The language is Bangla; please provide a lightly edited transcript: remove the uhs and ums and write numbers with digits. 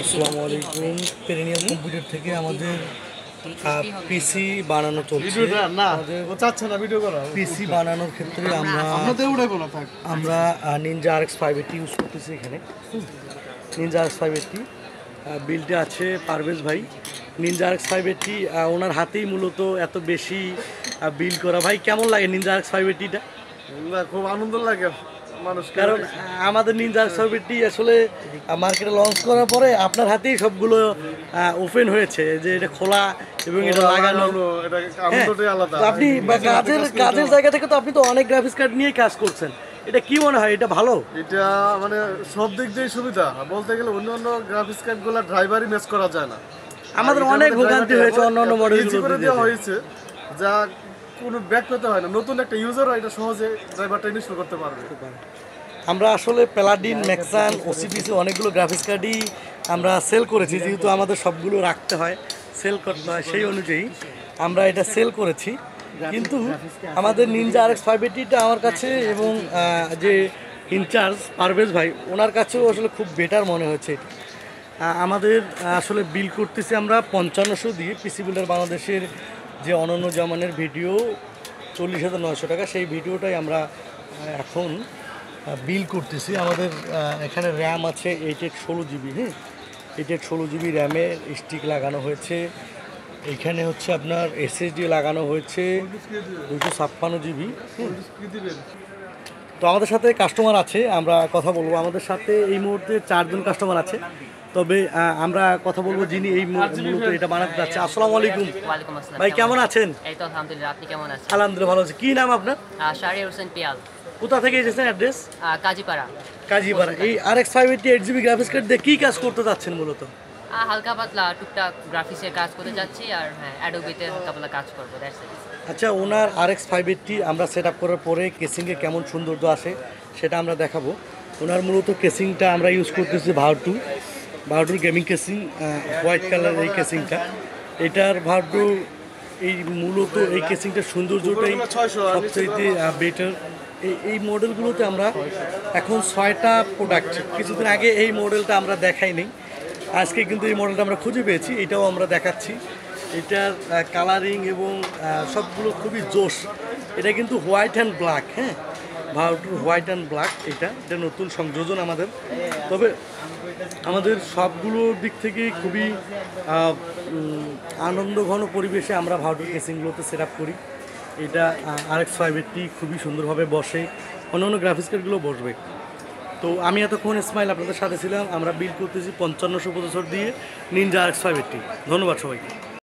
আসসালামু আলাইকুম। পেরিনিয়াম কম্পিউটার থেকে আমাদের পিসি বানানো চলছে। পিসি বানানোর ক্ষেত্রে আমরা নিনজা RX 580 ইউজ করতেছি। এখানে নিনজা RX 580 বিলটা আছে পারভেজ ভাই। নিনজা RX 580 ওনার হাতেই মূলত এত বেশি বিল করা। ভাই কেমন লাগে নিনজা RX 580টা? খুব আনন্দ লাগে কারণ আমাদের নিনজা RX 580 আসলে মার্কেটে লঞ্চ করার পরে আপনার হাতেই সবগুলো ওপেন হয়েছে, যে এটা খোলা এবং এটা লাগানো। আপনি কাজের জায়গা থেকে তো আপনি তো অনেক গ্রাফিক্স কার্ড নিয়ে কাজ করছেন, এটা কি মনে হয় এটা ভালো? এটা মানে সব দিক দিয়ে সুবিধা বলতে গেলে। অন্যান্য গ্রাফিক্স কার্ডগুলো ড্রাইভারই ম্যাচ করা যায় না। আমাদের অনেক ভোগান্তি হয়েছে অন্যান্য মডেলগুলো দেওয়া হয়েছে, যা কোনো ব্যাক পেতে হয় না। নতুন একটা ইউজারও এটা সহজে ড্রাইভারটা ইনস্টল করতে পারবে। আমরা আসলে প্যালাডিন, ম্যাক্সান, ওসিপিসি অনেকগুলো গ্রাফিক্স কার্ডই আমরা সেল করেছি, যেহেতু আমাদের সবগুলো রাখতে হয়, সেল করতে হয়, সেই অনুযায়ী আমরা এটা সেল করেছি। কিন্তু আমাদের নিনজা RX 580টা আমার কাছে এবং যে ইনচার্জ পারভেজ ভাই ওনার কাছেও আসলে খুব বেটার মনে হয়েছে। আমাদের আসলে বিল করতেছি আমরা 5500 দিয়ে। পিসি বিল্ডার বাংলাদেশের যে অনন্য জামানের ভিডিও 40,900 টাকা, সেই ভিডিওটাই আমরা এখন বিল করতেছি। আমাদের এখানে র্যাম আছে 8x16 GB। হ্যাঁ, 8x16 GB র্যামের স্টিক লাগানো হয়েছে। এখানে হচ্ছে আপনার SSD লাগানো হয়েছে 256 GB। তো আমাদের সাথে কাস্টমার আছে, আমরা কথা বলবো। আমাদের সাথে এই মুহূর্তে 4 জন কাস্টমার আছে, তবে আমরা কথা বলবো যিনি এই মূলত এটা বানাতে যাচ্ছে। আসসালামু আলাইকুম। ওয়ালাইকুম আসসালাম। ভাই কেমন আছেন? এই তো আলহামদুলিল্লাহ, আপনি কেমন আছেন? আলহামদুলিল্লাহ ভালো আছি। কি নাম আপনার? শাহরিয়ার হোসেন পিয়াল। কোথা থেকে এসেছেন? অ্যাড্রেস? কাজীপাড়া। কাজীপাড়া। এই RX 580 8GB গ্রাফিক্স কার্ড দিয়ে কী কাজ করতে যাচ্ছেন মূলত? হালকা পাতলা টুকটাক গ্রাফিক্সের কাজ করতে যাচ্ছি, আর হ্যাঁ অ্যাডোবিতে হালকা পাতলা কাজ করবো। আচ্ছা, ওনার RX 580 আমরা সেট আপ করার পরে কেসিংয়ে কেমন সৌন্দর্য আসে সেটা আমরা দেখাবো। ওনার মূলত কেসিংটা আমরা ইউজ করতেছি ভার্টুর গেমিং কেসিং, হোয়াইট কালার এই কেসিংটা। এটার ভার্টু এই মূলত এই কেসিংটার সৌন্দর্যটাই সবচেয়ে বেটার। এই মডেলগুলোতে আমরা এখন 6টা প্রোডাক্ট, কিছুদিন আগে এই মডেলটা আমরা দেখাইনি, আজকে কিন্তু এই মডেলটা আমরা খুঁজে পেয়েছি, এটাও আমরা দেখাচ্ছি। এটার কালারিং এবং সবগুলো খুবই জোশ। এটা কিন্তু হোয়াইট অ্যান্ড ব্ল্যাক। হ্যাঁ, ভার্টুর হোয়াইট অ্যান্ড ব্ল্যাক এটা নতুন সংযোজন আমাদের। তবে আমাদের সবগুলোর দিক থেকে খুবই আনন্দঘন পরিবেশে আমরা ভার্টুর কেসিংগুলোতে সেট আপ করি। এটা RX 580 খুবই সুন্দরভাবে বসে, অন্যান্য গ্রাফিক্স কার্ডগুলো বসবে। তো আমি এতক্ষণ ইসমাইল আপনাদের সাথে ছিলাম। আমরা বিল করতেছি 5500 দিয়ে নিনজা RX 580। ধন্যবাদ সবাইকে।